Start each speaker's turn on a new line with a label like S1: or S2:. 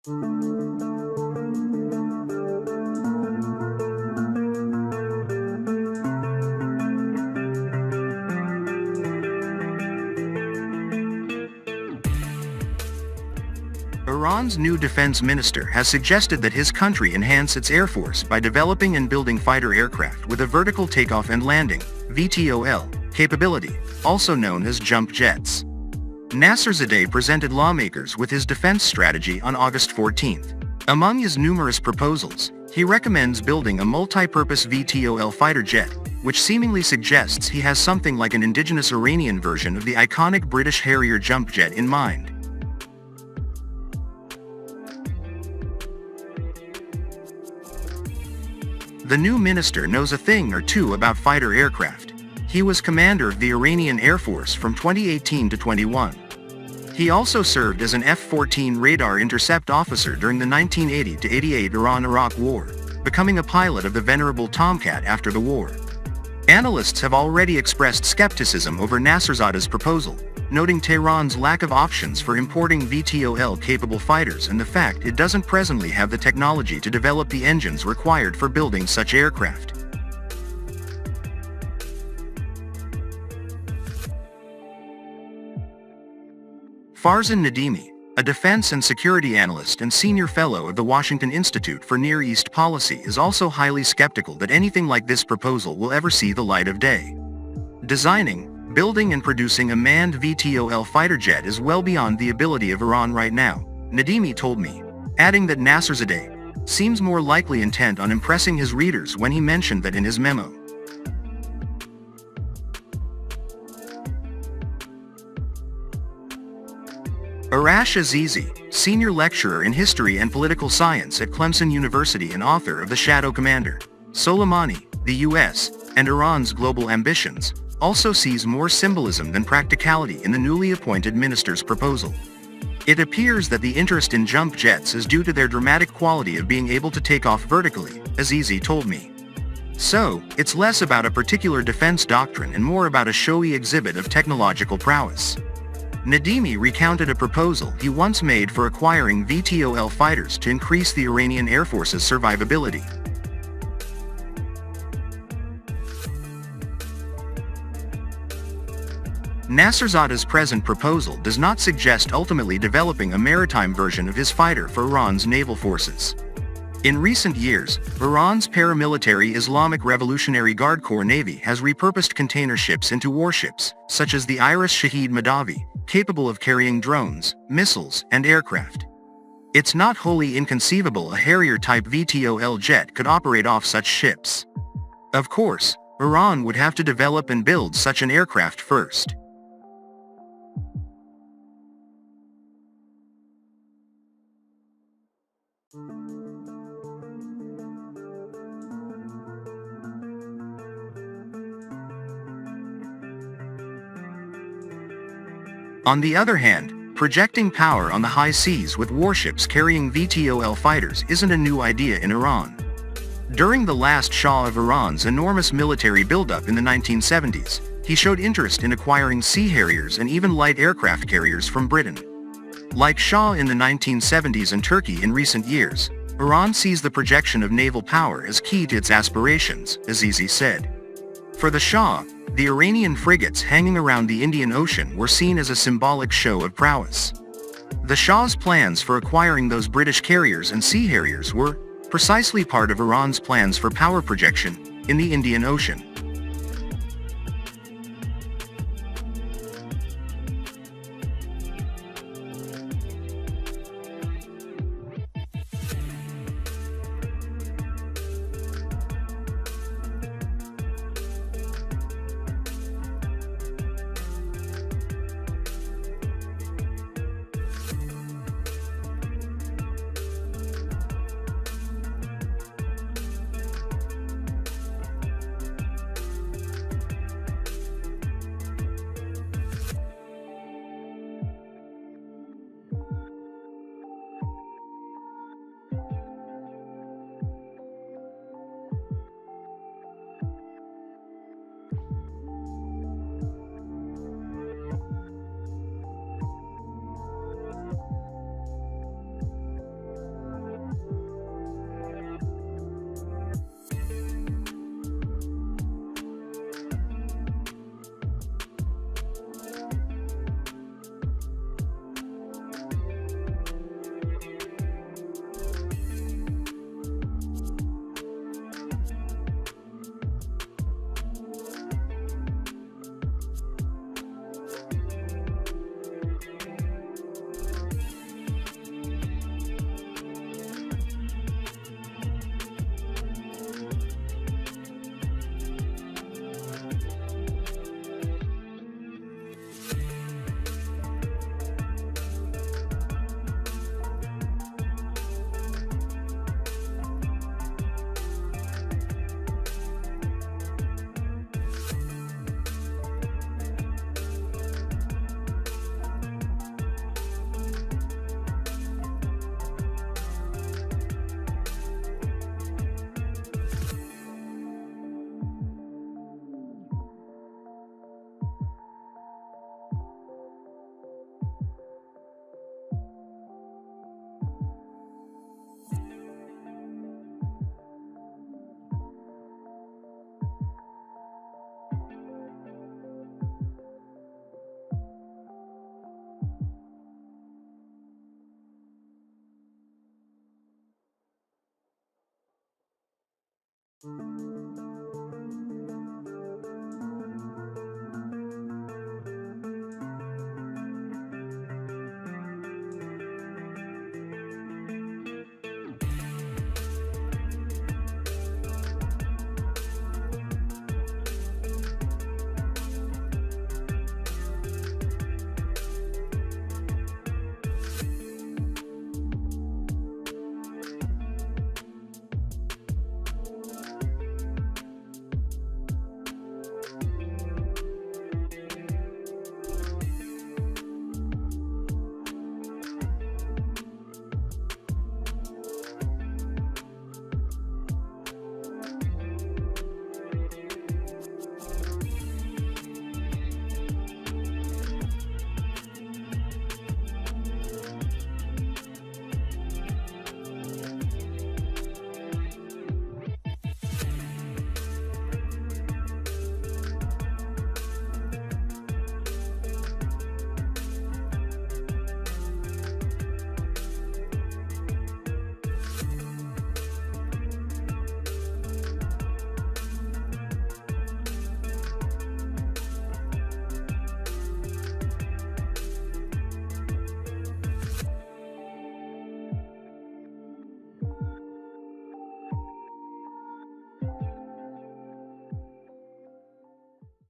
S1: Iran's new defense minister has suggested that his country enhance its air force by developing and building fighter aircraft with a vertical takeoff and landing (VTOL) capability, also known as jump jets. Nasirzadeh presented lawmakers with his defense strategy on August 14. Among his numerous proposals, he recommends building a multi-purpose VTOL fighter jet, which seemingly suggests he has something like an indigenous Iranian version of the iconic British Harrier jump jet in mind. The new minister knows a thing or two about fighter aircraft. He was commander of the Iranian Air Force from 2018 to 21. He also served as an F-14 radar intercept officer during the 1980-88 Iran-Iraq War, becoming a pilot of the venerable Tomcat after the war. Analysts have already expressed skepticism over Nasirzadeh's proposal, noting Tehran's lack of options for importing VTOL-capable fighters and the fact it doesn't presently have the technology to develop the engines required for building such aircraft. Farzan Nadimi, a defense and security analyst and senior fellow of the Washington Institute for Near East Policy, is also highly skeptical that anything like this proposal will ever see the light of day. Designing, building and producing a manned VTOL fighter jet is well beyond the ability of Iran right now, Nadimi told me, adding that Nasirzadeh seems more likely intent on impressing his readers when he mentioned that in his memo. Arash Azizi, senior lecturer in history and political science at Clemson University and author of The Shadow Commander, Soleimani, the U.S., and Iran's Global Ambitions, also sees more symbolism than practicality in the newly appointed minister's proposal. It appears that the interest in jump jets is due to their dramatic quality of being able to take off vertically, Azizi told me. So, it's less about a particular defense doctrine and more about a showy exhibit of technological prowess. Nadimi recounted a proposal he once made for acquiring VTOL fighters to increase the Iranian Air Force's survivability. Nasirzadeh's present proposal does not suggest ultimately developing a maritime version of his fighter for Iran's naval forces. In recent years, Iran's paramilitary Islamic Revolutionary Guard Corps Navy has repurposed container ships into warships, such as the Iris Shahid Madavi, capable of carrying drones, missiles, and aircraft. It's not wholly inconceivable a Harrier-type VTOL jet could operate off such ships. Of course, Iran would have to develop and build such an aircraft first. On the other hand, projecting power on the high seas with warships carrying VTOL fighters isn't a new idea in Iran. During the last Shah of Iran's enormous military buildup in the 1970s, he showed interest in acquiring Sea Harriers and even light aircraft carriers from Britain. Like Shah in the 1970s and Turkey in recent years, Iran sees the projection of naval power as key to its aspirations, Azizi said. For the Shah, the Iranian frigates hanging around the Indian Ocean were seen as a symbolic show of prowess. The Shah's plans for acquiring those British carriers and Sea Harriers were precisely part of Iran's plans for power projection in the Indian Ocean.